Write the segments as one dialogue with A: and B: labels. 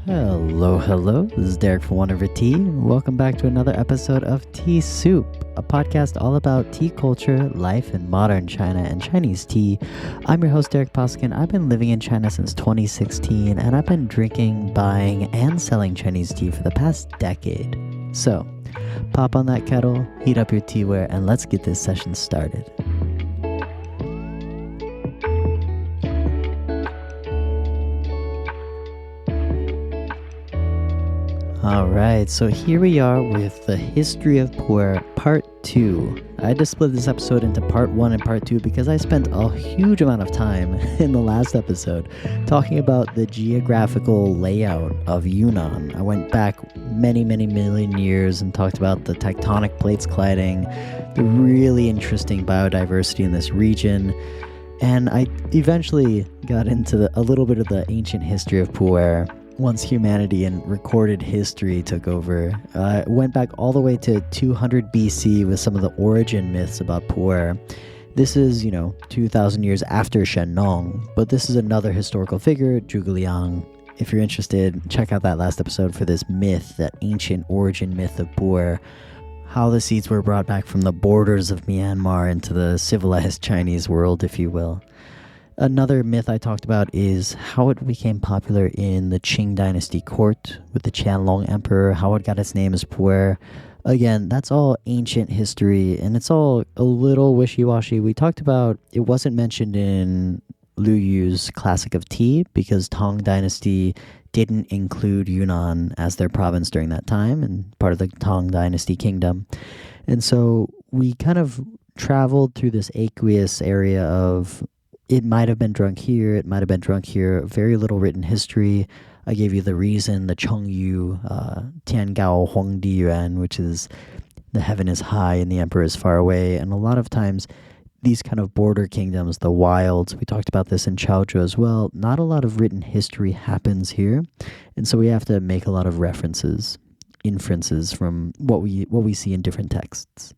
A: Hello. This is Derek from One Over Tea. Welcome back to another episode of Tea Soup, a podcast all about tea culture, life in modern China, and Chinese tea. I'm your host, Derek Poskin. I've been living in China since 2016, and I've been drinking, buying, and selling Chinese tea for the past decade. So, pop on that kettle, heat up your teaware, and let's get this session started. Alright, so here we are with the history of Puer, part 2. I had to split this episode into part 1 and part 2 because I spent a huge amount of time in the last episode talking about the geographical layout of Yunnan. I went back many million years and talked about the tectonic plates colliding, the really interesting biodiversity in this region, and I eventually got into a little bit of the ancient history of Puer. Once humanity and recorded history took over, went back all the way to 200 BC with some of the origin myths about Puer. This is, 2,000 years after Shen Nong, but this is another historical figure, Zhuge Liang. If you're interested, check out that last episode for this myth, that ancient origin myth of Puer, how the seeds were brought back from the borders of Myanmar into the civilized Chinese world, if you will. Another myth I talked about is how it became popular in the Qing Dynasty court with the Qianlong Emperor, how it got its name as Puer. Again, that's all ancient history, and it's all a little wishy-washy. We talked about it wasn't mentioned in Lu Yu's Classic of Tea because Tang Dynasty didn't include Yunnan as their province during that time and part of the Tang Dynasty kingdom. And so we kind of traveled through this aqueous area of it might have been drunk here, it might have been drunk here, very little written history. I gave you the reason, the Chengyu, Tian Gao Huangdi Yuan, which is the heaven is high and the emperor is far away. And a lot of times, these kind of border kingdoms, the wilds, we talked about this in Chaozhou as well, not a lot of written history happens here. And so we have to make a lot of references, inferences from what we see in different texts.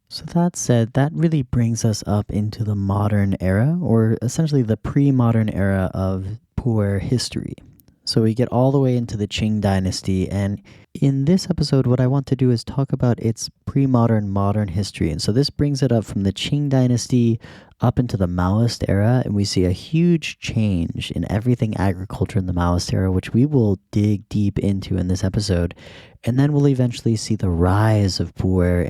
A: So that said, that really brings us up into the modern era, or essentially the pre-modern era of Puer history. So we get all the way into the Qing Dynasty, and in this episode, what I want to do is talk about its pre-modern, modern history. And so this brings it up from the Qing Dynasty up into the Maoist era, and we see a huge change in everything agriculture in the Maoist era, which we will dig deep into in this episode. And then we'll eventually see the rise of Puer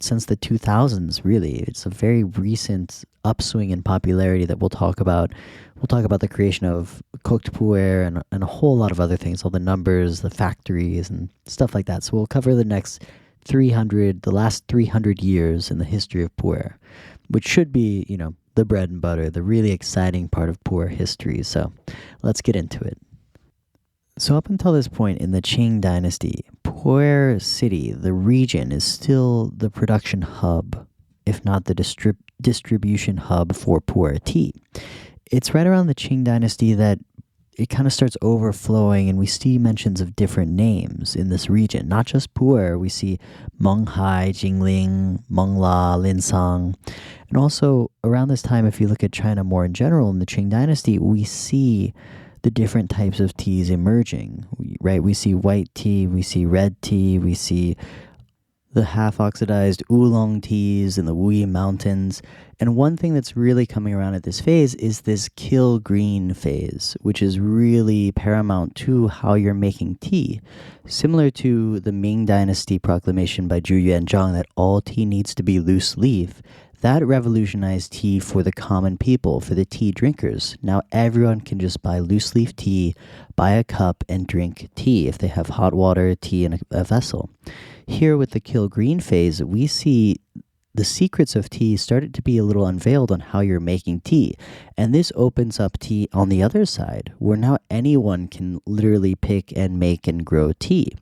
A: since the 2000s, really. It's a very recent upswing in popularity that we'll talk about. We'll talk about the creation of cooked Puer and a whole lot of other things, all the numbers, the factories, and stuff like that. So we'll cover the last 300 years in the history of Puer, which should be, the bread and butter, the really exciting part of Puer history. So let's get into it. So up until this point in the Qing Dynasty, Puer City, the region, is still the production hub, if not the distribution hub for Puer Tea. It's right around the Qing Dynasty that it kind of starts overflowing, and we see mentions of different names in this region. Not just Puer, we see Menghai, Jingling, Mengla, Linsang. And also, around this time, if you look at China more in general, in the Qing Dynasty, we see the different types of teas emerging, right? We see white tea, we see red tea, we see the half-oxidized oolong teas in the Wuyi Mountains. And one thing that's really coming around at this phase is this kill green phase, which is really paramount to how you're making tea. Similar to the Ming Dynasty proclamation by Zhu Yuanzhang that all tea needs to be loose leaf, that revolutionized tea for the common people, for the tea drinkers. Now everyone can just buy loose leaf tea, buy a cup, and drink tea if they have hot water, tea in a vessel. Here with the kill green phase, we see the secrets of tea started to be a little unveiled on how you're making tea. And this opens up tea on the other side, where now anyone can literally pick and make and grow tea.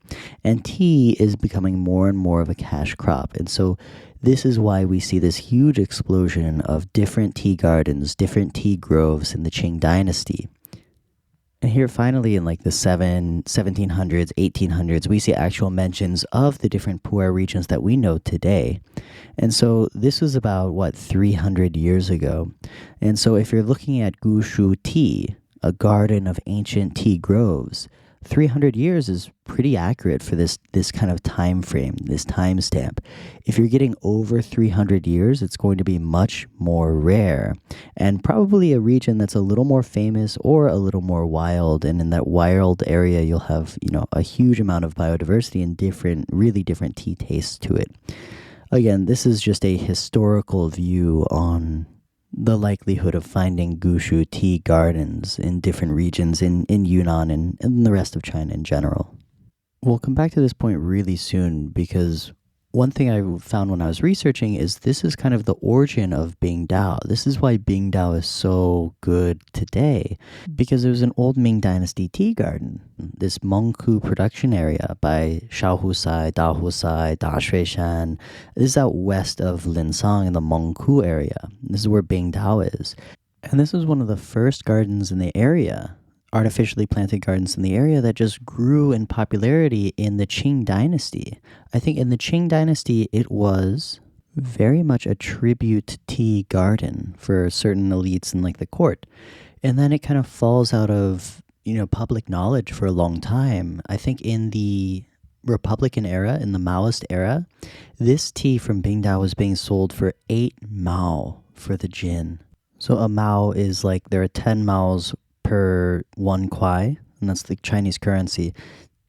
A: And tea is becoming more and more of a cash crop. And so this is why we see this huge explosion of different tea gardens, different tea groves in the Qing Dynasty. And here finally in like the 1700s, 1800s, we see actual mentions of the different Puer regions that we know today. And so this was about, 300 years ago. And so if you're looking at Gushu tea, a garden of ancient tea groves, 300 years is pretty accurate for this kind of time frame, this timestamp. If you're getting over 300 years, it's going to be much more rare and probably a region that's a little more famous or a little more wild. And in that wild area, you'll have, a huge amount of biodiversity and really different tea tastes to it. Again, this is just a historical view on the likelihood of finding Gushu tea gardens in different regions in Yunnan and in the rest of China in general. We'll come back to this point really soon because one thing I found when I was researching is this is kind of the origin of Bingdao. This is why Bingdao is so good today, because there was an old Ming Dynasty tea garden, this Mengku production area by Shaohusai, Dahusai, Dashuishan. This is out west of Linsang in the Mengku area. This is where Bingdao is. And this was one of the first gardens in the area, artificially planted gardens in the area that just grew in popularity in the Qing Dynasty. I think in the Qing Dynasty, it was very much a tribute tea garden for certain elites in like the court. And then it kind of falls out of, public knowledge for a long time. I think in the Republican era, in the Maoist era, this tea from Bingdao was being sold for 8 Mao for the jin. So a Mao is like, there are 10 Maos per 1 kwai, and that's the Chinese currency.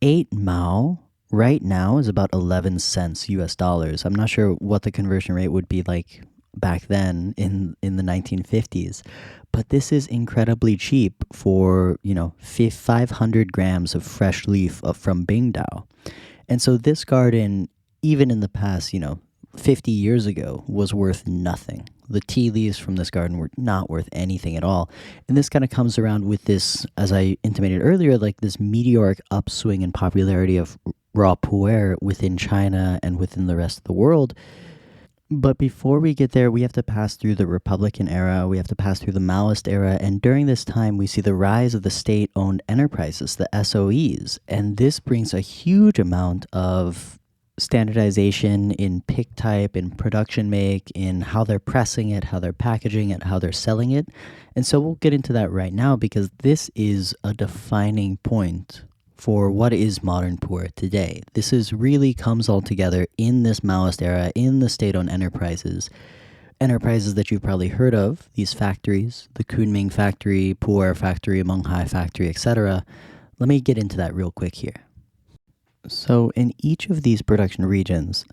A: 8 Mao right now is about 11 cents US dollars. I'm not sure what the conversion rate would be like back then in the 1950s, but this is incredibly cheap for 500 grams of fresh leaf from Bingdao. And so this garden, even in the past 50 years ago, was worth nothing. The tea leaves from this garden were not worth anything at all. And this kind of comes around with this, as I intimated earlier, like this meteoric upswing in popularity of raw pu'er within China and within the rest of the world. But before we get there, we have to pass through the Republican era, we have to pass through the Maoist era, and during this time, we see the rise of the state-owned enterprises, the SOEs, and this brings a huge amount of standardization in pick type, in production make, in how they're pressing it, how they're packaging it, how they're selling it. And so we'll get into that right now because this is a defining point for what is modern Puer today. This is really comes all together in this Maoist era, in the state-owned enterprises that you've probably heard of, these factories, the Kunming factory, Pu'er factory, Menghai factory, etc. Let me get into that real quick here. So in each of these production regions,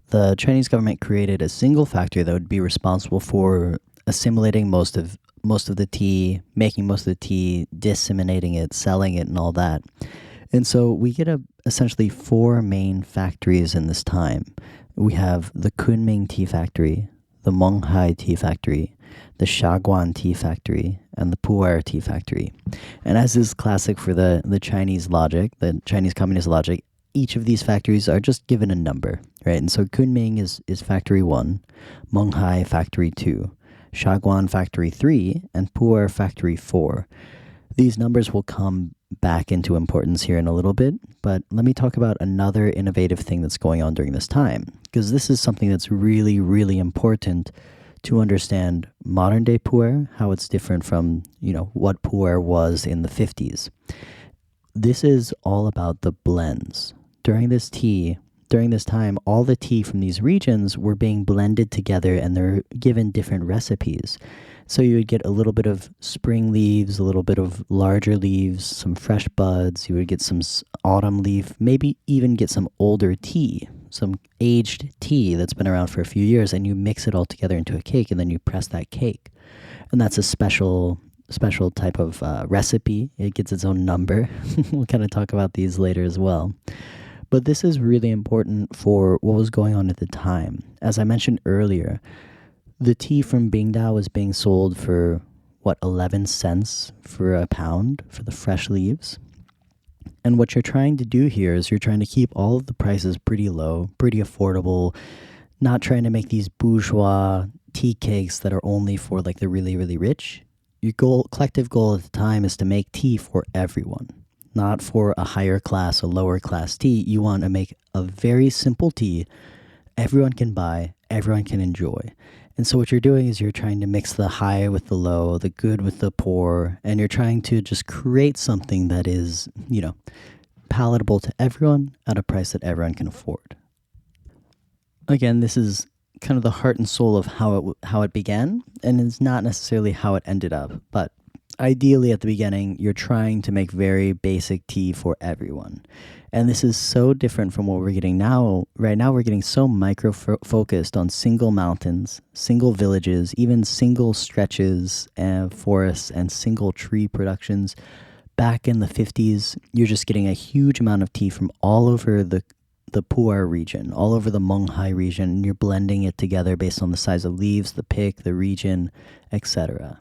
A: the Chinese government created a single factory that would be responsible for assimilating most of the tea, making most of the tea, disseminating it, selling it, and all that. And so we get essentially 4 main factories in this time. We have the Kunming tea factory, the Menghai tea factory, the Shaguan tea factory, and the Puer tea factory. And as is classic for the Chinese logic, the Chinese communist logic, each of these factories are just given a number, right? And so Kunming is factory 1, Menghai factory 2, Shaguan factory 3, and Puer factory 4. These numbers will come back into importance here in a little bit, but let me talk about another innovative thing that's going on during this time, because this is something that's really, really important to understand modern day Puer, how it's different from, what Puer was in the 50s. This is all about the blends. During this time, all the tea from these regions were being blended together and they're given different recipes. So you would get a little bit of spring leaves, a little bit of larger leaves, some fresh buds. You would get some autumn leaf, maybe even get some older tea, some aged tea that's been around for a few years, and you mix it all together into a cake, and then you press that cake. And that's a special type of recipe. It gets its own number. We'll kind of talk about these later as well. But this is really important for what was going on at the time. As I mentioned earlier, the tea from Bingdao was being sold for, 11 cents for a pound for the fresh leaves. And what you're trying to do here is you're trying to keep all of the prices pretty low, pretty affordable, not trying to make these bourgeois tea cakes that are only for like the really, really rich. Your collective goal at the time is to make tea for everyone, not for a higher class, a lower class tea. You want to make a very simple tea everyone can buy, everyone can enjoy. And so what you're doing is you're trying to mix the high with the low, the good with the poor, and you're trying to just create something that is, palatable to everyone at a price that everyone can afford. Again, this is kind of the heart and soul of how it began, and it's not necessarily how it ended up. But ideally, at the beginning, you're trying to make very basic tea for everyone, and this is so different from what we're getting now. Right now, we're getting so micro-focused on single mountains, single villages, even single stretches and forests and single tree productions. Back in the 50s, you're just getting a huge amount of tea from all over the Pu'er region, all over the Monghai region, and you're blending it together based on the size of leaves, the pick, the region, etc.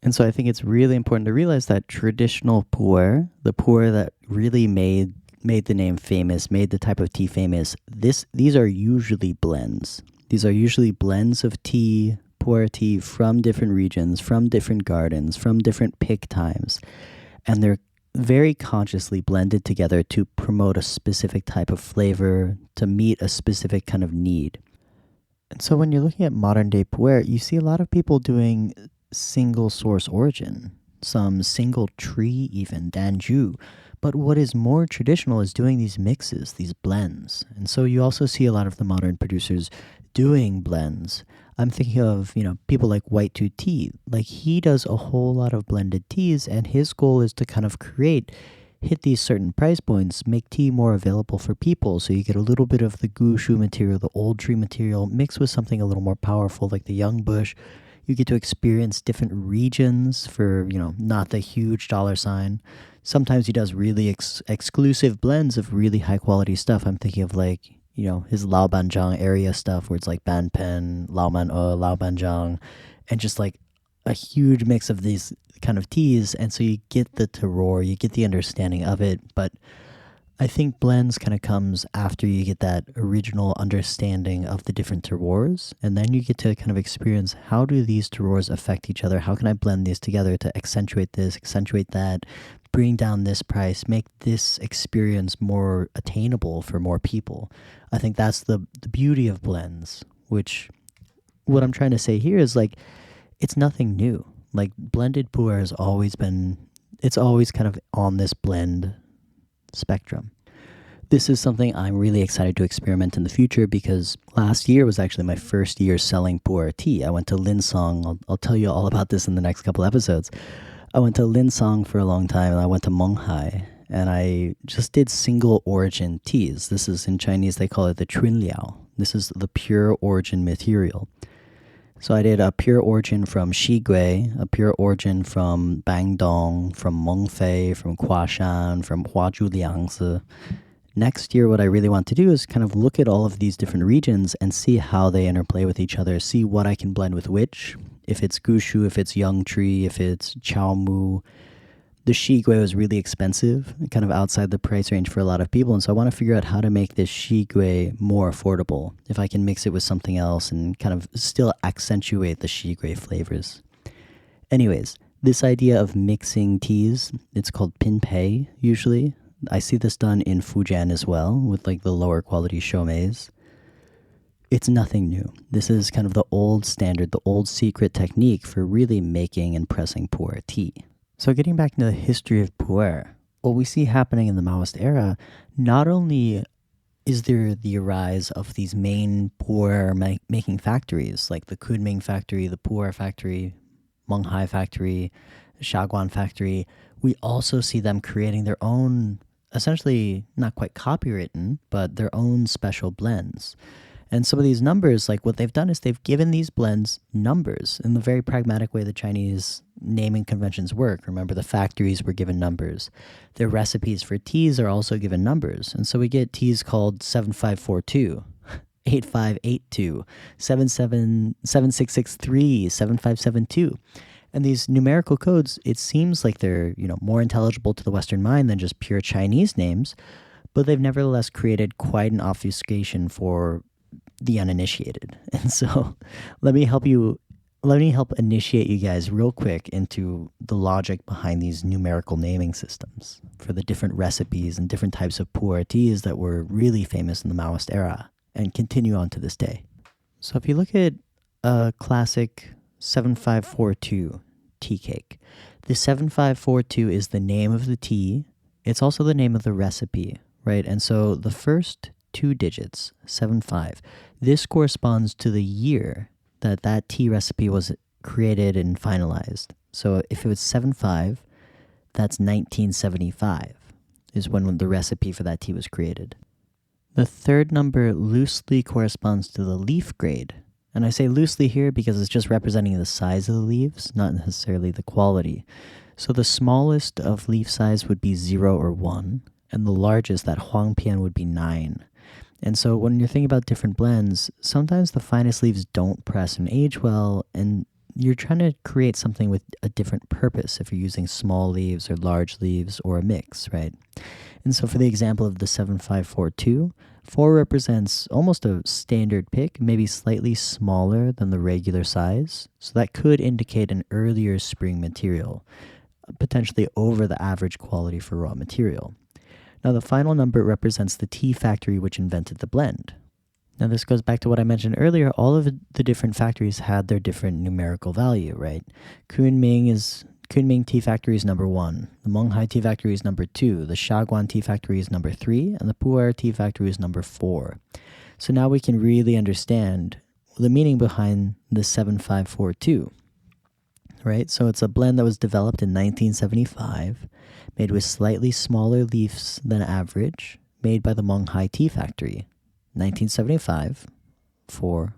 A: And so I think it's really important to realize that traditional Pu'er, the Pu'er that really made the name famous, made the type of tea famous, these are usually blends. These are usually blends of tea, Puer tea from different regions, from different gardens, from different pick times. And they're very consciously blended together to promote a specific type of flavor, to meet a specific kind of need. And so when you're looking at modern day Pu'er, you see a lot of people doing single source origin, some single tree even, Danju. But what is more traditional is doing these mixes, these blends. And so you also see a lot of the modern producers doing blends. I'm thinking of, people like White Tooth Tea. Like, he does a whole lot of blended teas, and his goal is to kind of hit these certain price points, make tea more available for people. So you get a little bit of the gushu material, the old tree material, mixed with something a little more powerful like the young bush. You get to experience different regions for, not the huge dollar sign. Sometimes he does really exclusive blends of really high quality stuff. I'm thinking of his Laobanjiang area stuff where it's like Banpen, Laoman Laobanjiang, and just like a huge mix of these kind of teas. And so you get the terroir, you get the understanding of it. But I think blends kind of comes after you get that original understanding of the different terroirs, and then you get to kind of experience, how do these terroirs affect each other? How can I blend these together to accentuate this, accentuate that, bring down this price, make this experience more attainable for more people? I think that's the beauty of blends, which what I'm trying to say here is it's nothing new. Like, blended pu'er has always been, it's always kind of on this blend spectrum. This is something I'm really excited to experiment in the future, because last year was actually my first year selling Puer Tea. I went to Linsong. I'll tell you all about this in the next couple episodes. I went to Linsong for a long time, and I went to Monghai, and I just did single origin teas. This is, in Chinese, they call it the Chunliao. This is the pure origin material. So I did a pure origin from Xigui, a pure origin from Bangdong, from Mengfei, from Kuashan, from Huazhuliangzi. Next year, what I really want to do is kind of look at all of these different regions and see how they interplay with each other, see what I can blend with which. If it's Gushu, if it's Young Tree, if it's Chaomu. The Xigui was really expensive, kind of outside the price range for a lot of people, and so I want to figure out how to make this Xigui more affordable, if I can mix it with something else and kind of still accentuate the Xigui flavors. Anyways, this idea of mixing teas, it's called pinpei usually. I see this done in Fujian as well, with the lower quality shomais. It's nothing new. This is kind of the old standard, the old secret technique for really making and pressing Puer tea. So getting back into the history of Puer, what we see happening in the Maoist era, not only is there the rise of these main Puer making factories, like the Kunming factory, the Puer factory, Monghai factory, Shaguan factory, we also see them creating their own, essentially not quite copywritten, but their own special blends. And some of these numbers, what they've done is they've given these blends numbers in the very pragmatic way the Chinese naming conventions work. Remember, the factories were given numbers. Their recipes for teas are also given numbers. And so we get teas called 7542, 8582, 7663, 7572. And these numerical codes, it seems like they're, more intelligible to the Western mind than just pure Chinese names, but they've nevertheless created quite an obfuscation for the uninitiated. And so let me help initiate you guys real quick into the logic behind these numerical naming systems for the different recipes and different types of Puer teas that were really famous in the Maoist era and continue on to this day. So if you look at a classic 7542 tea cake. The 7542 is the name of the tea. It's also the name of the recipe, right? And so the first two digits, 75, this corresponds to the year that that tea recipe was created and finalized. So if it was 75, that's 1975 is when the recipe for that tea was created. The third number loosely corresponds to the leaf grade. And I say loosely here because it's just representing the size of the leaves, not necessarily the quality. So the smallest of leaf size would be 0 or 1, and the largest, that huangpian, would be 9. And so when you're thinking about different blends, sometimes the finest leaves don't press and age well, and you're trying to create something with a different purpose if you're using small leaves or large leaves or a mix, right? And so for the example of the 7542, 4 represents almost a standard pick, maybe slightly smaller than the regular size. So that could indicate an earlier spring material, potentially over the average quality for raw material. Now the final number represents the tea factory which invented the blend. Now this goes back to what I mentioned earlier. All of the different factories had their different numerical value, right? Kunming Tea Factory is number 1, the Monghai Tea Factory is number 2, the Shaguan Tea Factory is number 3, and the Puer Tea Factory is number 4. So now we can really understand the meaning behind the 7542, right? So it's a blend that was developed in 1975, made with slightly smaller leaves than average, made by the Monghai Tea Factory. 1975, 4-2,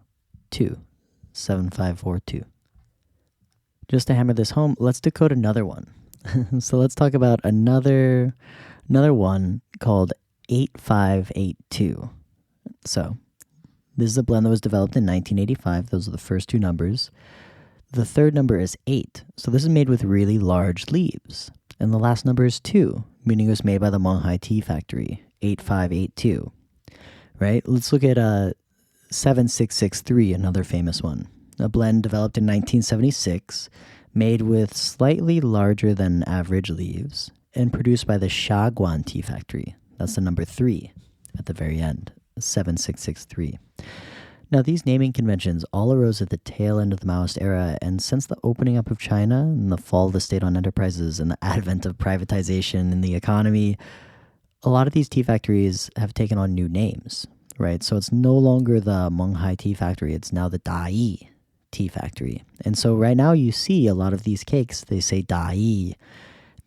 A: 7542. Just to hammer this home, let's decode another one. So let's talk about another one called 8582. So this is a blend that was developed in 1985. Those are the first two numbers. The third number is 8. So this is made with really large leaves. And the last number is 2, meaning it was made by the Monghai Tea Factory, 8582. Right? Let's look at 7663, another famous one. A blend developed in 1976, made with slightly larger than average leaves, and produced by the Shaguan Tea Factory. That's the number 3 at the very end, 7663. Now, these naming conventions all arose at the tail end of the Maoist era, and since the opening up of China and the fall of the state-owned enterprises and the advent of privatization in the economy, a lot of these tea factories have taken on new names, right? So it's no longer the Monghai Tea Factory, it's now the Dai Tea Factory. And so right now you see a lot of these cakes, they say Dai.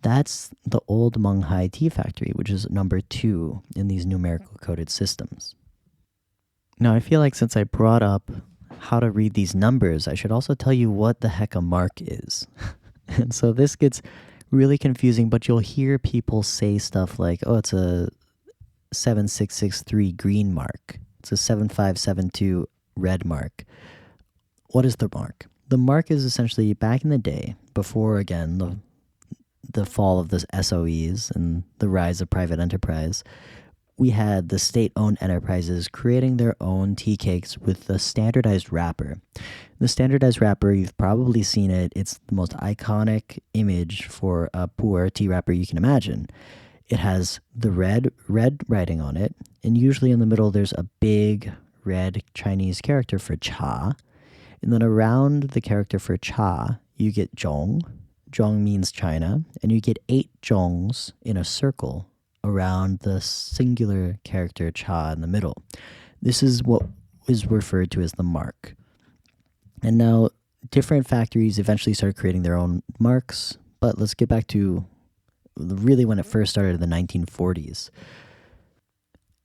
A: That's the old Monghai Tea Factory, which is number 2 in these numerical coded systems. Now, I feel like since I brought up how to read these numbers, I should also tell you what the heck a mark is. And so this gets really confusing, but you'll hear people say stuff like, oh, it's a 7663 green mark. It's a 7572 red mark. What is the mark? The mark is essentially back in the day, before, again, the fall of the SOEs and the rise of private enterprise, we had the state-owned enterprises creating their own tea cakes with a standardized wrapper. The standardized wrapper, you've probably seen it. It's the most iconic image for a Puer tea wrapper you can imagine. It has the red writing on it, and usually in the middle there's a big red Chinese character for cha. And then around the character for cha, you get zhong. Zhong means China, and you get 8 zhongs in a circle around the singular character cha in the middle. This is what is referred to as the mark. And now different factories eventually started creating their own marks, but let's get back to really when it first started in the 1940s.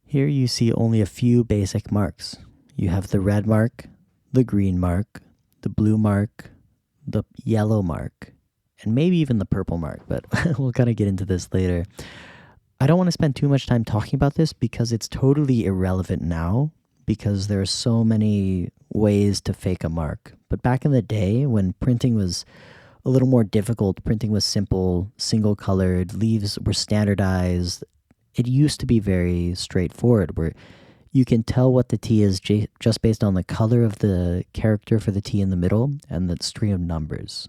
A: Here you see only a few basic marks. You have the red mark, the green mark, the blue mark, the yellow mark, and maybe even the purple mark, but we'll kind of get into this later. I don't want to spend too much time talking about this because it's totally irrelevant now because there are so many ways to fake a mark. But back in the day when printing was a little more difficult, printing was simple, single-colored, leaves were standardized, it used to be very straightforward where you can tell what the tea is just based on the color of the character for the tea in the middle and the string of numbers.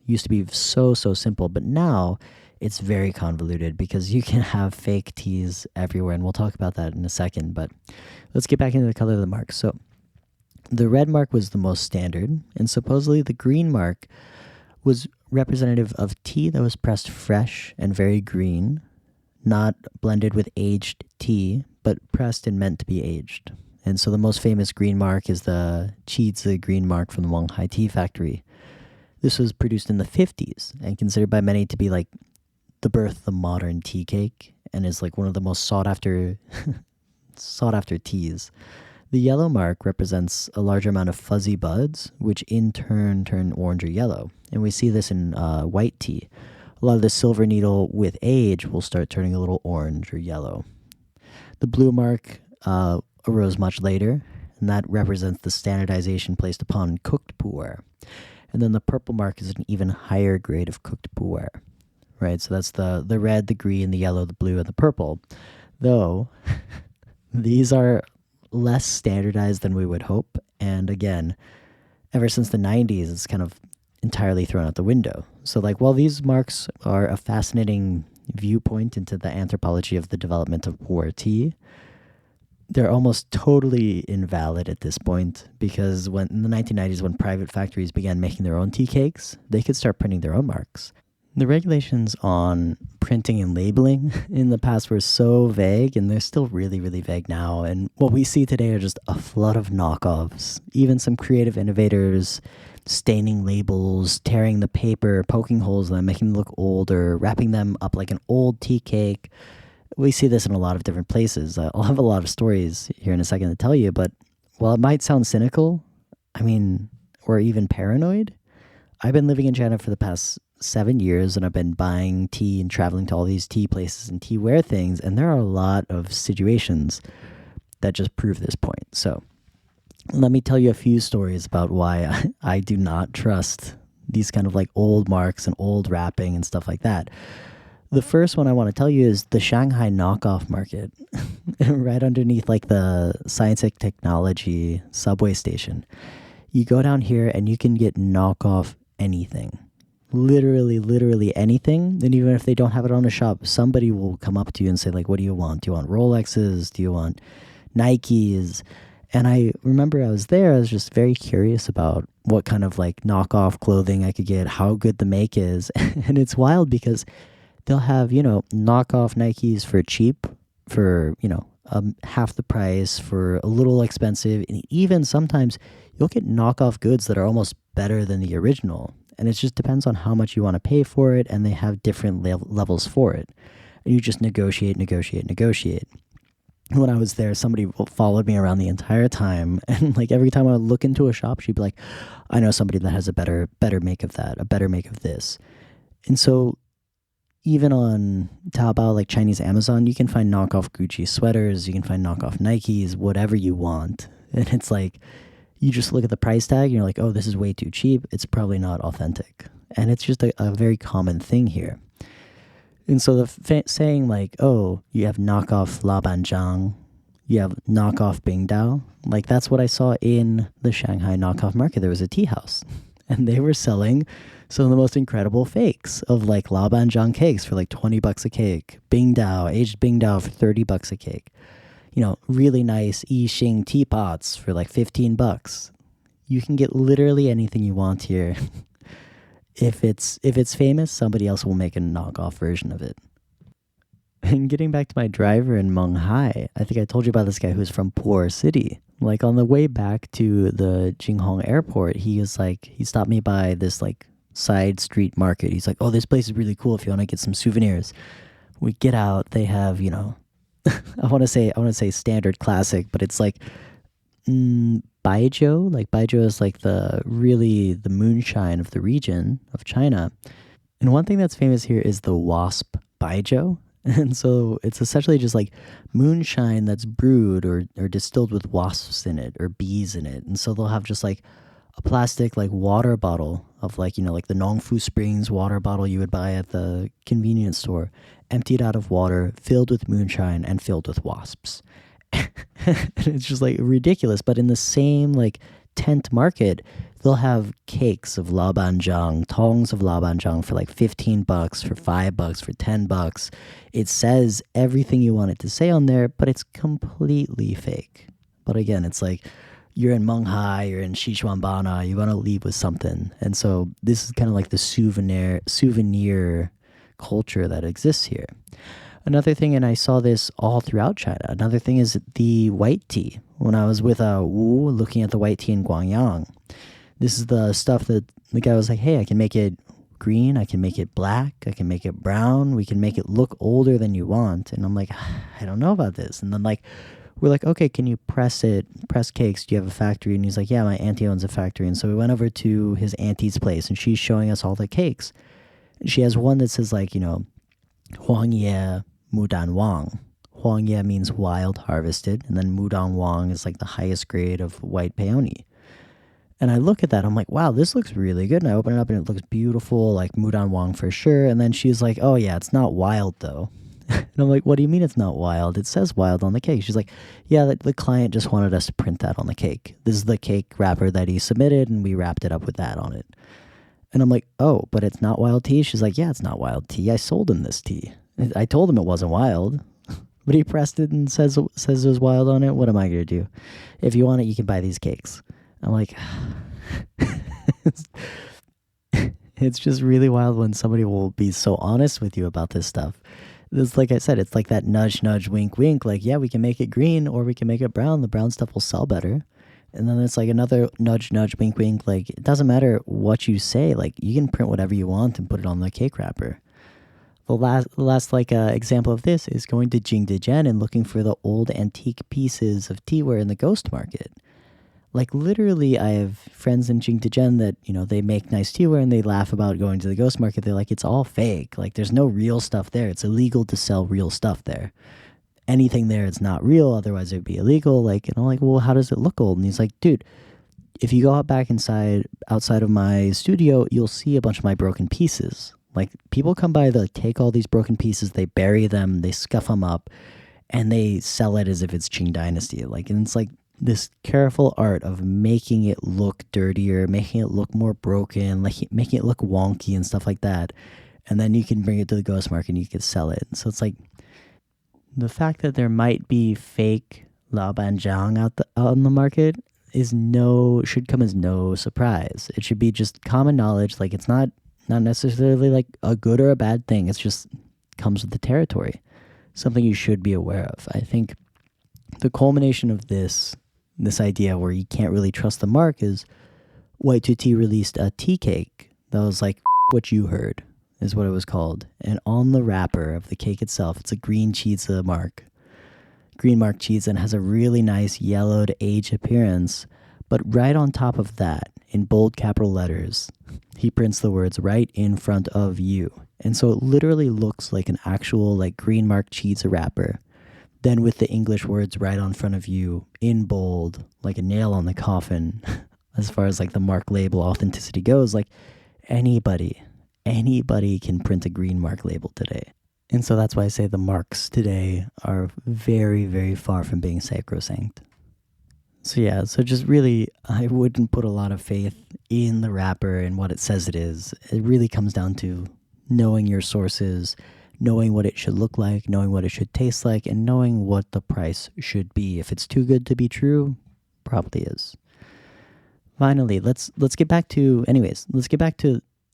A: It used to be so simple, but now it's very convoluted because you can have fake teas everywhere, and we'll talk about that in a second, but let's get back into the color of the mark. So The red mark was the most standard, and supposedly the green mark was representative of tea that was pressed fresh and very green, not blended with aged tea, but pressed and meant to be aged. And so the most famous green mark is the Qi green mark from the Wonghai Tea Factory. This was produced in the 50s and considered by many to be like the birth of the modern tea cake, and is like one of the most sought after teas. The yellow mark represents a larger amount of fuzzy buds, which in turn turn orange or yellow. And we see this in white tea. A lot of the silver needle with age will start turning a little orange or yellow. The blue mark arose much later, and that represents the standardization placed upon cooked pu'er. And then the purple mark is an even higher grade of cooked pu'er, right? So that's the red, the green, the yellow, the blue, and the purple. Though, these are less standardized than we would hope. And again, ever since the 90s, it's kind of entirely thrown out the window. So like, while these marks are a fascinating viewpoint into the anthropology of the development of Puer tea, they're almost totally invalid at this point, because when in the 1990s, when private factories began making their own tea cakes, they could start printing their own marks. The regulations on printing and labeling in the past were so vague, and they're still really, really vague now. And what we see today are just a flood of knockoffs. Even some creative innovators staining labels, tearing the paper, poking holes in them, making them look older, wrapping them up like an old tea cake. We see this in a lot of different places. I'll have a lot of stories here in a second to tell you, but while it might sound cynical, or even paranoid, I've been living in China for the past 7 years, and I've been buying tea and traveling to all these tea places and teaware things, and there are a lot of situations that just prove this point. So let me tell you a few stories about why I do not trust these kind of like old marks and old wrapping and stuff like that. The first one I want to tell you is the Shanghai knockoff market, right underneath like the Science and Technology subway station. You go down here and you can get knockoff anything. Literally anything. And even if they don't have it on a shop, somebody will come up to you and say, like, what do you want? Do you want Rolexes? Do you want Nikes? And I remember I was there, I was just very curious about what kind of like knockoff clothing I could get, how good the make is. And it's wild because they'll have, knockoff Nikes for cheap, for, half the price, for a little expensive. And even sometimes you'll get knockoff goods that are almost better than the original. And it just depends on how much you want to pay for it, and they have different levels for it. And you just negotiate. When I was there, somebody followed me around the entire time, and like every time I would look into a shop, she'd be like, I know somebody that has a better make of that, a better make of this. And so even on Taobao, like Chinese Amazon, you can find knockoff Gucci sweaters, you can find knockoff Nikes, whatever you want. And it's like, you just look at the price tag and you're like, oh, this is way too cheap. It's probably not authentic. And it's just a very common thing here. And so the saying like, oh, you have knockoff Labanjiang, you have knockoff Bingdao, like that's what I saw in the Shanghai knockoff market. There was a tea house and they were selling some of the most incredible fakes of like Labanjiang cakes for like $20 a cake, Bingdao, aged Bingdao for $30 a cake. Really nice Yixing teapots for like $15. You can get literally anything you want here. If it's famous, somebody else will make a knockoff version of it. And getting back to my driver in Menghai, I think I told you about this guy who's from Pu'er City. Like on the way back to the Jinghong airport, he stopped me by this like side street market. He's like, oh, this place is really cool if you want to get some souvenirs. We get out, they have, I want to say standard classic, but it's like baijiu. Like baijiu is like the moonshine of the region of China. And one thing that's famous here is the wasp baijiu. And so it's essentially just like moonshine that's brewed or distilled with wasps in it or bees in it. And so they'll have just like a plastic like water bottle of like, like the Nongfu Springs water bottle you would buy at the convenience store, emptied out of water, filled with moonshine, and filled with wasps. And it's just like ridiculous. But in the same like tent market, they'll have cakes of Labanjiang, tongs of Labanjiang for like $15, for $5, for $10. It says everything you want it to say on there, but it's completely fake. But again, it's like you're in Menghai, you're in Sichuanbana, you want to leave with something. And so this is kind of like the souvenir culture that exists here. Another thing, and I saw this all throughout China, another thing is the white tea. When I was with Wu looking at the white tea in Guangyang, this is the stuff that the guy was like, hey, I can make it green, I can make it black, I can make it brown, we can make it look older than you want. And I'm like, I don't know about this. And then like, we're like, okay, can you press cakes? Do you have a factory? And he's like, yeah, my auntie owns a factory. And so we went over to his auntie's place and she's showing us all the cakes. And she has one that says like, Huang Ye Mudan Wang. Huang Ye means wild harvested, and then Mudan Wang is like the highest grade of white peony. And I look at that, I'm like, wow, this looks really good. And I open it up and it looks beautiful, like Mudan Wang for sure. And then she's like, oh yeah, it's not wild though. And I'm like, what do you mean it's not wild? It says wild on the cake. She's like, yeah, the client just wanted us to print that on the cake. This is the cake wrapper that he submitted, and we wrapped it up with that on it. And I'm like, oh, but it's not wild tea? She's like, yeah, it's not wild tea. I sold him this tea. I told him it wasn't wild, but he pressed it and says it was wild on it. What am I going to do? If you want it, you can buy these cakes. I'm like, it's just really wild when somebody will be so honest with you about this stuff. It's like I said, it's like that nudge, nudge, wink, wink. Like, yeah, we can make it green or we can make it brown. The brown stuff will sell better. And then it's like another nudge, nudge, wink, wink. Like, it doesn't matter what you say. Like, you can print whatever you want and put it on the cake wrapper. The last example of this is going to Qing Dynasry and looking for the old antique pieces of teaware in the ghost market. Like, literally, I have friends in Qing Dynasry that, they make nice teaware and they laugh about going to the ghost market. They're like, it's all fake. Like, there's no real stuff there. It's illegal to sell real stuff there. Anything there, it's not real. Otherwise, it would be illegal. Like, and I'm like, well, how does it look old? And he's like, dude, if you go out back outside of my studio, you'll see a bunch of my broken pieces. Like, people come by, they take all these broken pieces, they bury them, they scuff them up, and they sell it as if it's Qing Dynasty. Like, and it's like this careful art of making it look dirtier, making it look more broken, like making it look wonky and stuff like that. And then you can bring it to the ghost market and you can sell it. So it's like the fact that there might be fake Lao Banjiang out on the market should come as no surprise. It should be just common knowledge. Like, it's not necessarily like a good or a bad thing. It's just comes with the territory. Something you should be aware of. I think the culmination of this idea where you can't really trust the mark is White Tea released a tea cake that was like what you heard is what it was called. And on the wrapper of the cake itself, it's a green mark cheese, and has a really nice yellowed age appearance. But right on top of that, in bold capital letters, he prints the words right in front of you. And so it literally looks like an actual like green mark cheese wrapper. Then with the English words right on front of you in bold, like a nail on the coffin, as far as like the mark label authenticity goes, like anybody can print a green mark label today. And so that's why I say the marks today are very, very far from being sacrosanct. So just really, I wouldn't put a lot of faith in the wrapper and what it says it is. It really comes down to knowing your sources, knowing what it should look like, knowing what it should taste like, and knowing what the price should be. If it's too good to be true, probably is. Finally, let's get back to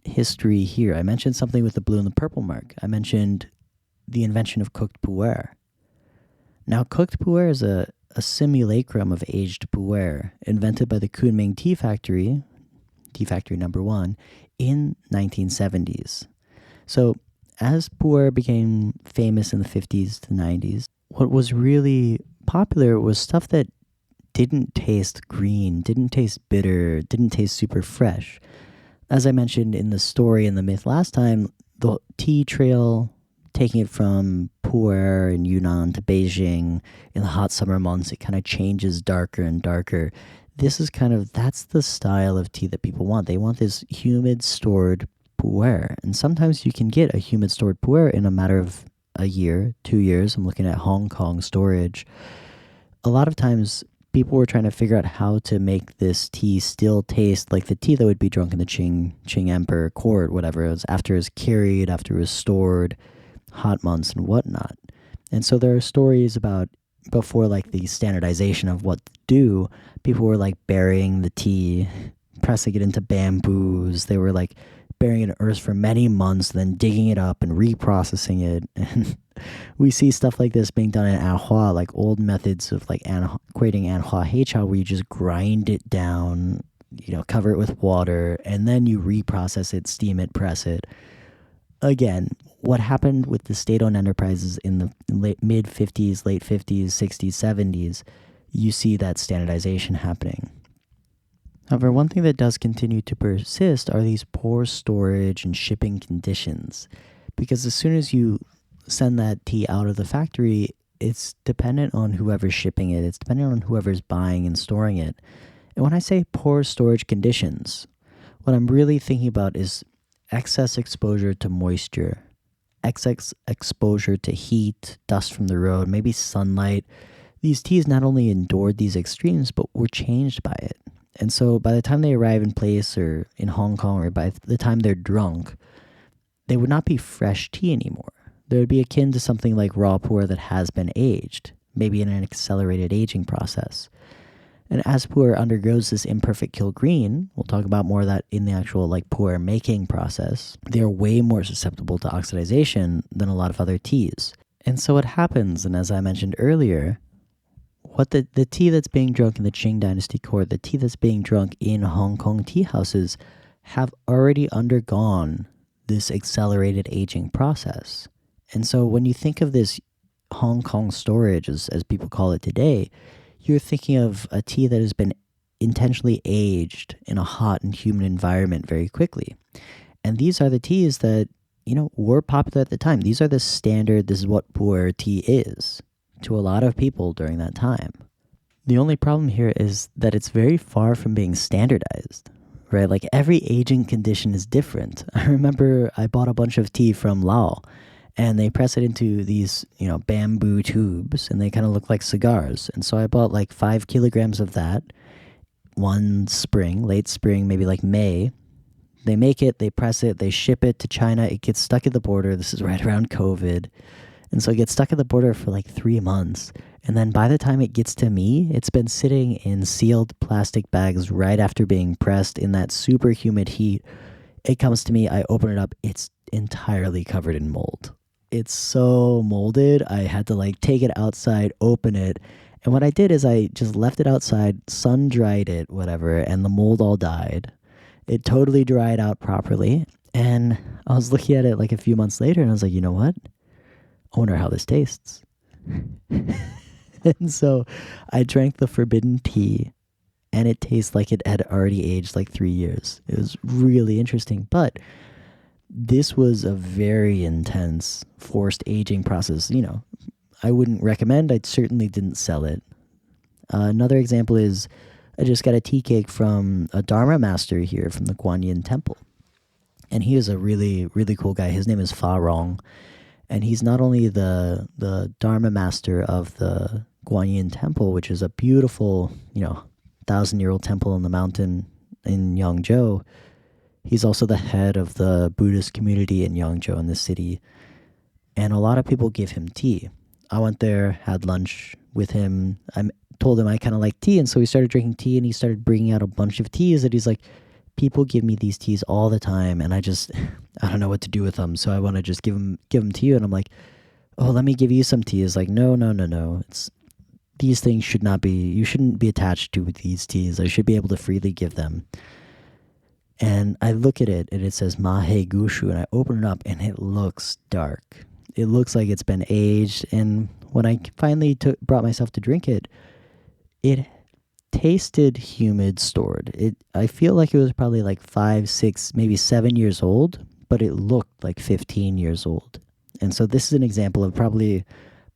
A: history here. I mentioned something with the blue and the purple mark. I mentioned the invention of cooked Puer. Now, cooked Puer is a simulacrum of aged Puer, invented by the Kunming Tea Factory number 1, in 1970s. So, as Puer became famous in the 50s to 90s, what was really popular was stuff that didn't taste green, didn't taste bitter, didn't taste super fresh. As I mentioned in the story and the myth last time, the tea trail, taking it from Pu'er in Yunnan to Beijing in the hot summer months, it kind of changes darker and darker. That's the style of tea that people want. They want this humid stored Pu'er. And sometimes you can get a humid stored Pu'er in a matter of a year, 2 years. I'm looking at Hong Kong storage. A lot of times people were trying to figure out how to make this tea still taste like the tea that would be drunk in the Qing Emperor court, whatever it was, after it was carried, after it was stored, hot months and whatnot. And so there are stories about before like the standardization of what to do, people were like burying the tea, pressing it into bamboos. They were like burying it in earth for many months, then digging it up and reprocessing it. And we see stuff like this being done in anhua, like old methods of like creating anhua heicha, where you just grind it down, cover it with water, and then you reprocess it, steam it, press it. Again, what happened with the state-owned enterprises in the mid-50s, late 50s, 60s, 70s, you see that standardization happening. However, one thing that does continue to persist are these poor storage and shipping conditions. Because as soon as you send that tea out of the factory, it's dependent on whoever's shipping it. It's dependent on whoever's buying and storing it. And when I say poor storage conditions, what I'm really thinking about is excess exposure to moisture, excess exposure to heat, dust from the road, maybe sunlight. These teas not only endured these extremes, but were changed by it. And so by the time they arrive in place or in Hong Kong, or by the time they're drunk, they would not be fresh tea anymore. They would be akin to something like raw pu'er that has been aged, maybe in an accelerated aging process. And as pu'er undergoes this imperfect kill green, we'll talk about more of that in the actual like pu'er making process, they are way more susceptible to oxidization than a lot of other teas. And so what happens, and as I mentioned earlier, what the tea that's being drunk in the Qing Dynasty court, the tea that's being drunk in Hong Kong tea houses, have already undergone this accelerated aging process. And so when you think of this Hong Kong storage, as people call it today, you're thinking of a tea that has been intentionally aged in a hot and humid environment very quickly. And these are the teas that, were popular at the time. These are the standard, this is what Puer Tea is to a lot of people during that time. The only problem here is that it's very far from being standardized, right? Like every aging condition is different. I remember I bought a bunch of tea from Laos, and they press it into these, bamboo tubes, and they kind of look like cigars. And so I bought like 5 kilograms of that one spring, late spring, maybe like May. They make it, they press it, they ship it to China. It gets stuck at the border. This is right around COVID. And so it gets stuck at the border for like 3 months. And then by the time it gets to me, it's been sitting in sealed plastic bags right after being pressed in that super humid heat. It comes to me, I open it up, it's entirely covered in mold. It's so molded, I had to like take it outside, open it. And what I did is I just left it outside, sun dried it, whatever, and the mold all died. It totally dried out properly. And I was looking at it like a few months later and I was like, you know what? I wonder how this tastes. And so I drank the forbidden tea and it tastes like it had already aged like 3 years. It was really interesting. But this was a very intense forced aging process. I wouldn't recommend. I certainly didn't sell it. Another example is I just got a tea cake from a Dharma master here from the Guanyin Temple. And he is a really, really cool guy. His name is Fa Rong. And he's not only the Dharma master of the Guanyin Temple, which is a beautiful, 1,000-year-old temple in the mountain in Yangzhou. He's also the head of the Buddhist community in Yangzhou in the city. And a lot of people give him tea. I went there, had lunch with him. I told him I kind of like tea. And so we started drinking tea and he started bringing out a bunch of teas that he's like, people give me these teas all the time. And I don't know what to do with them. So I want to just give them to you. And I'm like, oh, let me give you some tea. It's like, no. These things you shouldn't be attached to these teas. I should be able to freely give them. And I look at it and it says Mahe Gushu and I open it up and it looks dark. It looks like it's been aged. And when I finally brought myself to drink it, it tasted humid stored. I feel like it was probably like 5, 6, maybe 7 years old, but it looked like 15 years old. And so this is an example of probably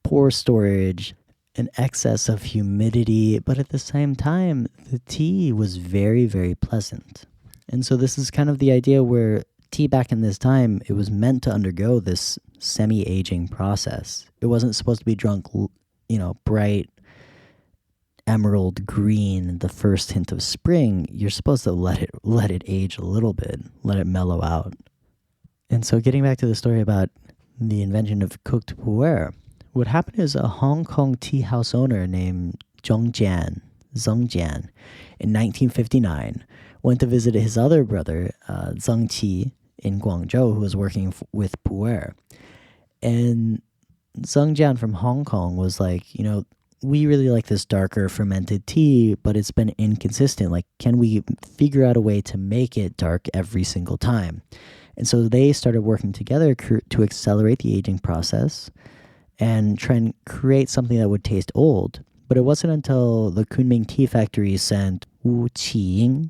A: poor storage, an excess of humidity, but at the same time, the tea was very, very pleasant. And so this is kind of the idea where tea back in this time, it was meant to undergo this semi-aging process. It wasn't supposed to be drunk, bright emerald green, the first hint of spring. You're supposed to let it age a little bit, let it mellow out. And so getting back to the story about the invention of cooked pu'er, What happened is a Hong Kong tea house owner named Zheng Jian, in 1959 went to visit his other brother, Zheng Qi, in Guangzhou, who was working with Puer. And Zheng Jian from Hong Kong was like, we really like this darker fermented tea, but it's been inconsistent. Like, can we figure out a way to make it dark every single time? And so they started working together to accelerate the aging process and try and create something that would taste old. But it wasn't until the Kunming Tea Factory sent Wu Qiying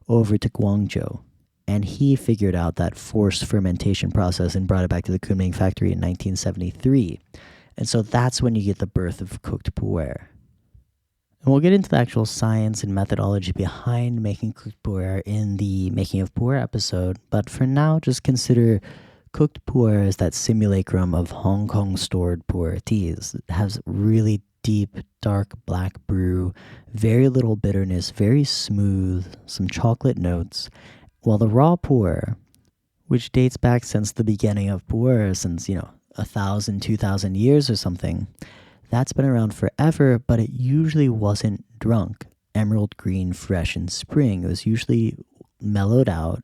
A: over to Guangzhou, and he figured out that forced fermentation process and brought it back to the Kunming factory in 1973. And so that's when you get the birth of cooked pu'er. And we'll get into the actual science and methodology behind making cooked pu'er in the Making of Pu'er episode, but for now, just consider cooked pu'er as that simulacrum of Hong Kong stored pu'er teas. It has really deep, dark black brew, very little bitterness, very smooth, some chocolate notes, while the raw pu'er, which dates back since the beginning of pu'er, since, 1,000, 2,000 years or something, that's been around forever, but it usually wasn't drunk emerald green fresh in spring. It was usually mellowed out,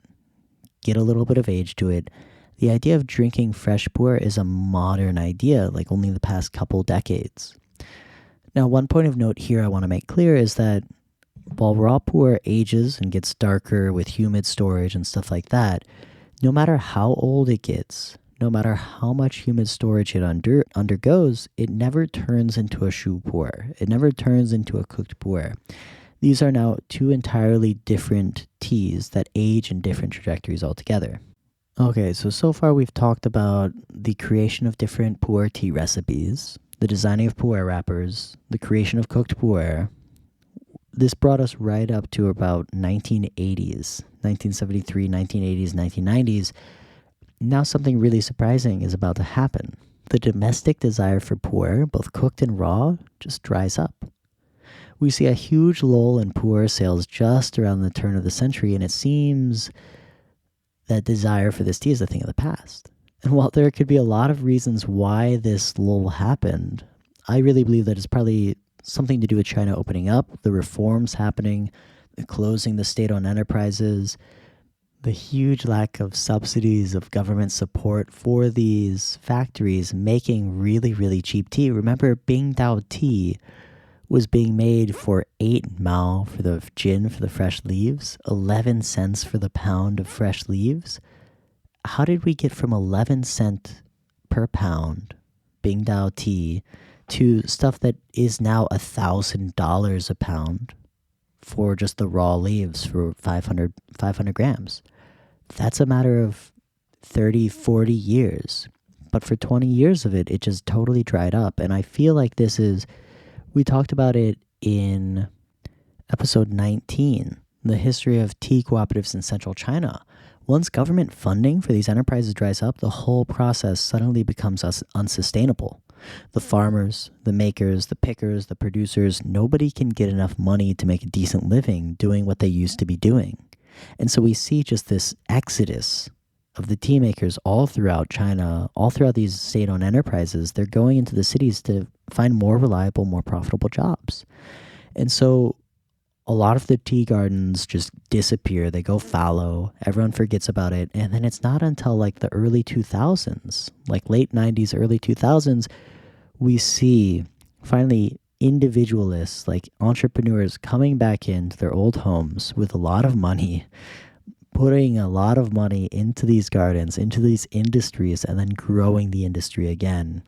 A: get a little bit of age to it. The idea of drinking fresh pu'er is a modern idea, like only the past couple decades. Now, one point of note here I want to make clear is that while raw pu'er ages and gets darker with humid storage and stuff like that, no matter how old it gets, no matter how much humid storage it undergoes, it never turns into a shu pu'er. It never turns into a cooked pu'er. These are now two entirely different teas that age in different trajectories altogether. Okay, so far we've talked about the creation of different pu'er tea recipes, the designing of pu'er wrappers, the creation of cooked pu'er. This brought us right up to about 1980s, 1973, 1980s, 1990s. Now something really surprising is about to happen. The domestic desire for pu'er, both cooked and raw, just dries up. We see a huge lull in pu'er sales just around the turn of the century, and it seems that desire for this tea is a thing of the past. And while there could be a lot of reasons why this lull happened, I really believe that it's probably something to do with China opening up, the reforms happening, the closing the state-owned enterprises, the huge lack of subsidies of government support for these factories making really, really cheap tea. Remember, Bingdao tea was being made for 8 mao for the gin for the fresh leaves, 11 cents for the pound of fresh leaves. How did we get from 11 cent per pound Bingdao tea to stuff that is now $1,000 a pound for just the raw leaves for 500 grams? That's a matter of 30, 40 years. But for 20 years of it, it just totally dried up. And I feel like we talked about it in episode 19, the history of tea cooperatives in central China. Once government funding for these enterprises dries up, the whole process suddenly becomes unsustainable. The farmers, the makers, the pickers, the producers, nobody can get enough money to make a decent living doing what they used to be doing. And so we see just this exodus of the tea makers all throughout China, all throughout these state-owned enterprises. They're going into the cities to find more reliable, more profitable jobs. And so a lot of the tea gardens just disappear. They go fallow. Everyone forgets about it. And then it's not until like the early 2000s, like late 90s, early 2000s, we see finally individualists, like entrepreneurs, coming back into their old homes with a lot of money, putting a lot of money into these gardens, into these industries, and then growing the industry again.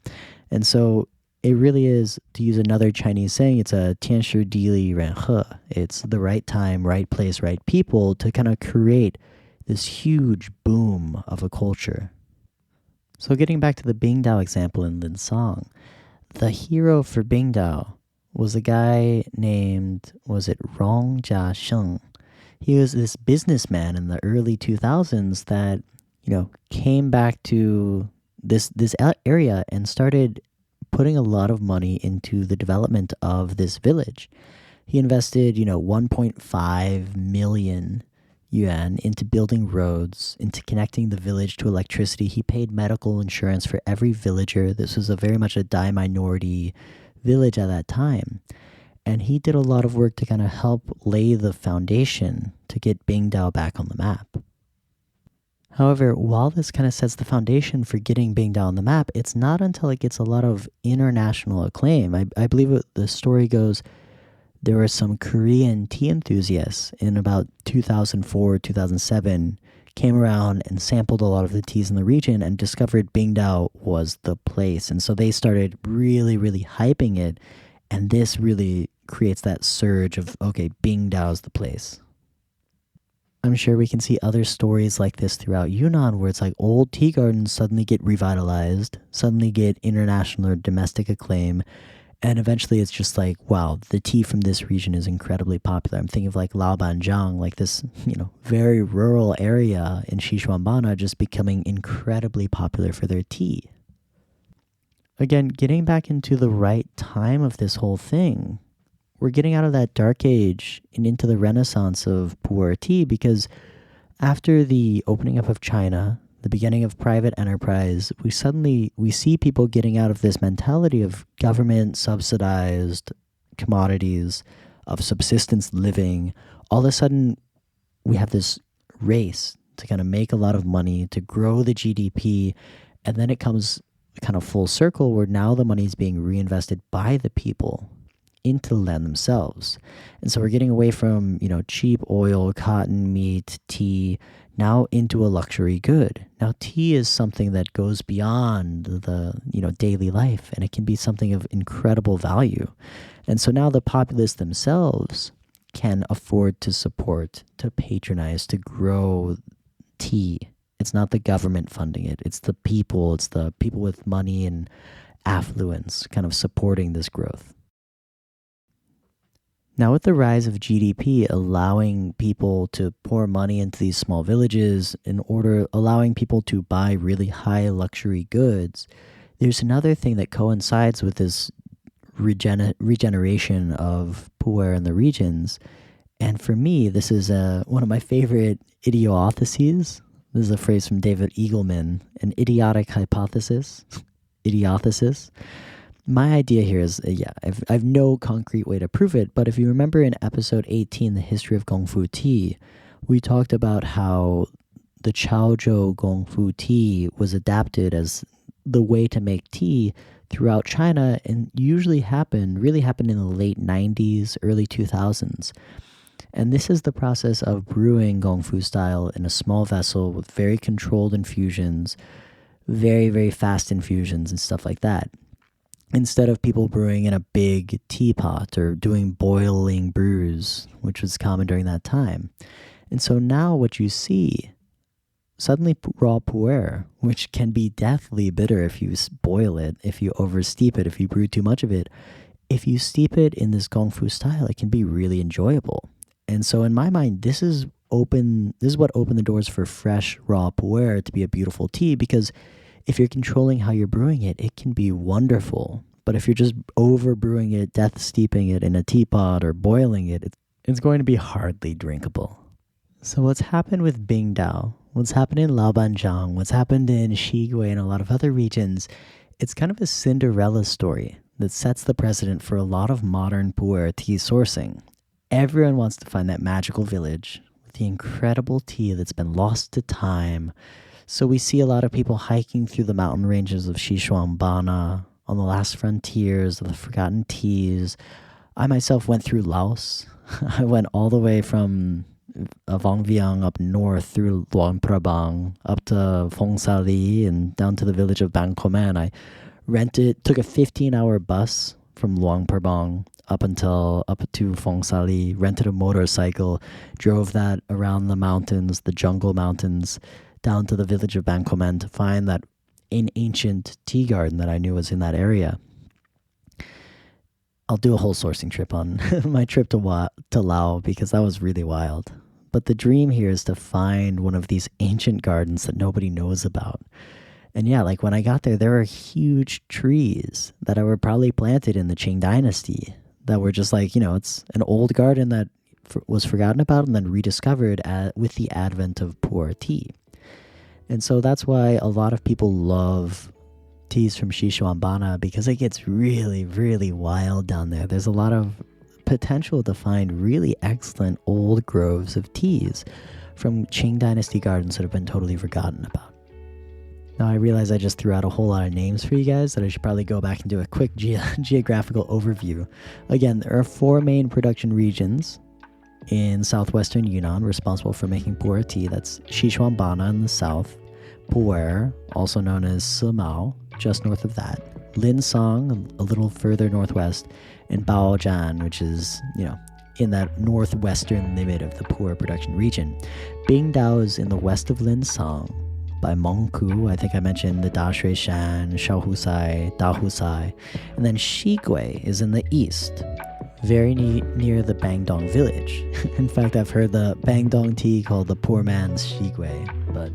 A: And so it really is, to use another Chinese saying, it's a 天时地利人和. It's the right time, right place, right people to kind of create this huge boom of a culture. So getting back to the Bingdao example in Linsong, the hero for Bingdao was a guy named, Rong Jiasheng. He was this businessman in the early 2000s that, came back to this area and started putting a lot of money into the development of this village. He invested, 1.5 million yuan into building roads, into connecting the village to electricity. He paid medical insurance for every villager. This was a very much a Dai minority village at that time. And he did a lot of work to kind of help lay the foundation to get Bingdao back on the map. However, while this kind of sets the foundation for getting Bingdao on the map, it's not until it gets a lot of international acclaim. I believe the story goes, there were some Korean tea enthusiasts in about 2004, 2007, came around and sampled a lot of the teas in the region and discovered Bingdao was the place. And so they started really, really hyping it. And this really creates that surge of, okay, Bingdao's the place. I'm sure we can see other stories like this throughout Yunnan where it's like old tea gardens suddenly get revitalized, suddenly get international or domestic acclaim, and eventually it's just like, wow, the tea from this region is incredibly popular. I'm thinking of like Laobanjiang, like this, very rural area in Xishuangbanna just becoming incredibly popular for their tea. Again, getting back into the right time of this whole thing, we're getting out of that dark age and into the renaissance of Puer Tea, because after the opening up of China, the beginning of private enterprise, we see people getting out of this mentality of government subsidized commodities, of subsistence living. All of a sudden, we have this race to kind of make a lot of money, to grow the GDP, and then it comes kind of full circle where now the money is being reinvested by the people into the land themselves. And so we're getting away from, cheap oil, cotton, meat, tea, now into a luxury good. Now tea is something that goes beyond the, daily life, and it can be something of incredible value. And so now the populace themselves can afford to support, to patronize, to grow tea. It's not the government funding it. It's the people with money and affluence kind of supporting this growth. Now, with the rise of GDP allowing people to pour money into these small villages allowing people to buy really high luxury goods, there's another thing that coincides with this regeneration of Puer in the regions. And for me, this is one of my favorite idiotheses. This is a phrase from David Eagleman, an idiotic hypothesis. Idiothesis. My idea here is, I've no concrete way to prove it, but if you remember in episode 18, The History of Gong Fu Tea, we talked about how the Chaozhou Gong Fu tea was adapted as the way to make tea throughout China and really happened in the late 90s, early 2000s. And this is the process of brewing Gong Fu style in a small vessel with very controlled infusions, very, very fast infusions and stuff like that. Instead of people brewing in a big teapot or doing boiling brews, which was common during that time. And so now what you see, suddenly raw pu'er, which can be deathly bitter if you boil it, if you oversteep it, if you brew too much of it, if you steep it in this Gong Fu style, it can be really enjoyable. And so in my mind, this is what opened the doors for fresh raw pu'er to be a beautiful tea, because if you're controlling how you're brewing it, it can be wonderful. But if you're just over brewing it, death steeping it in a teapot or boiling it, it's going to be hardly drinkable. So what's happened with Bingdao, what's happened in Laobanjiang, what's happened in Xigui and a lot of other regions, it's kind of a Cinderella story that sets the precedent for a lot of modern Puer tea sourcing. Everyone wants to find that magical village with the incredible tea that's been lost to time. So we see a lot of people hiking through the mountain ranges of Xishuangbanna, on the last frontiers of the forgotten teas. I myself went through Laos. I went all the way from Vongviang up north through Luang Prabang up to Phongsali and down to the village of Bangkoman. I took a 15-hour bus from Luang Prabang up to Phongsali, rented a motorcycle, drove that around the mountains, the jungle mountains, down to the village of Bangkoman to find that an ancient tea garden that I knew was in that area. I'll do a whole sourcing trip on my trip to Lao, because that was really wild. But the dream here is to find one of these ancient gardens that nobody knows about. And yeah, like when I got there were huge trees that were probably planted in the Qing Dynasty that were just like, it's an old garden that was forgotten about and then rediscovered with the advent of Puer tea. And so that's why a lot of people love teas from Xishuangbanna, because it gets really, really wild down there. There's a lot of potential to find really excellent old groves of teas from Qing Dynasty gardens that have been totally forgotten about. Now, I realize I just threw out a whole lot of names for you guys that I should probably go back and do a quick geographical overview. Again, there are 4 main production regions in southwestern Yunnan responsible for making Puer tea. That's Xishuangbanna in the south, Pu'er, also known as Simao, just north of that, Linsong, a little further northwest, and Baojian, which is, in that northwestern limit of the Pu'er production region. Bingdao is in the west of Linsong, by Mengku. I think I mentioned the Dashui Shan, Shaohusai, Dahusai. And then Shigui is in the east, very near the Bangdong village. In fact, I've heard the Bangdong tea called the poor man's Shigui. But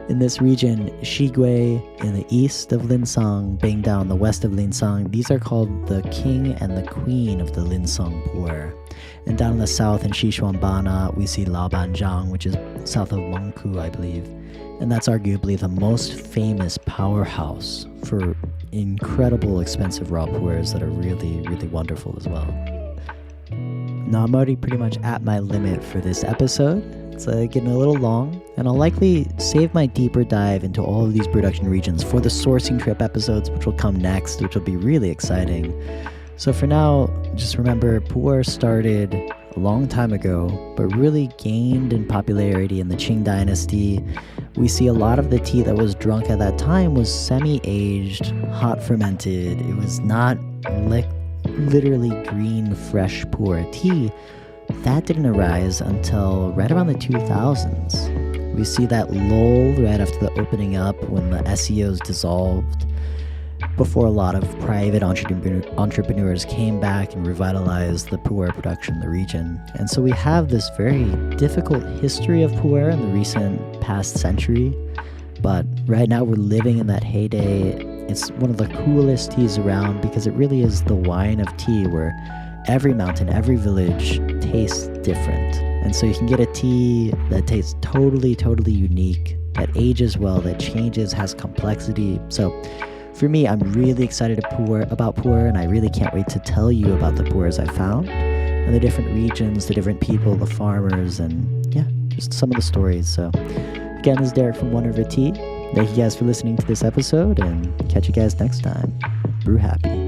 A: in this region, Shigui in the east of Linsong, Bangdao in the west of Linsong, these are called the king and the queen of the Linsong Puer. And down in the south in Xishuangbanna, we see Laobanjiang, which is south of Mengku, I believe. And that's arguably the most famous powerhouse for incredible expensive raw puers that are really, really wonderful as well. Now, I'm already pretty much at my limit for this episode. It's getting a little long, and I'll likely save my deeper dive into all of these production regions for the sourcing trip episodes, which will come next, which will be really exciting. So for now, just remember, Puer started a long time ago, but really gained in popularity in the Qing Dynasty. We see a lot of the tea that was drunk at that time was semi-aged, hot fermented. It was not literally green, fresh Puer tea. That didn't arise until right around the 2000s. We see that lull right after the opening up when the SEOs dissolved, before a lot of private entrepreneurs came back and revitalized the Puer production in the region. And so we have this very difficult history of Puer in the recent past century, but right now we're living in that heyday. It's one of the coolest teas around because it really is the wine of tea, where every mountain, every village tastes different. And so you can get a tea that tastes totally, totally unique, that ages well, that changes, has complexity. So for me, I'm really excited about Puer, and I really can't wait to tell you about the Puers I found, and the different regions, the different people, the farmers, and just some of the stories. So again, this is Derek from One River Tea. Thank you guys for listening to this episode, and catch you guys next time. Brew happy.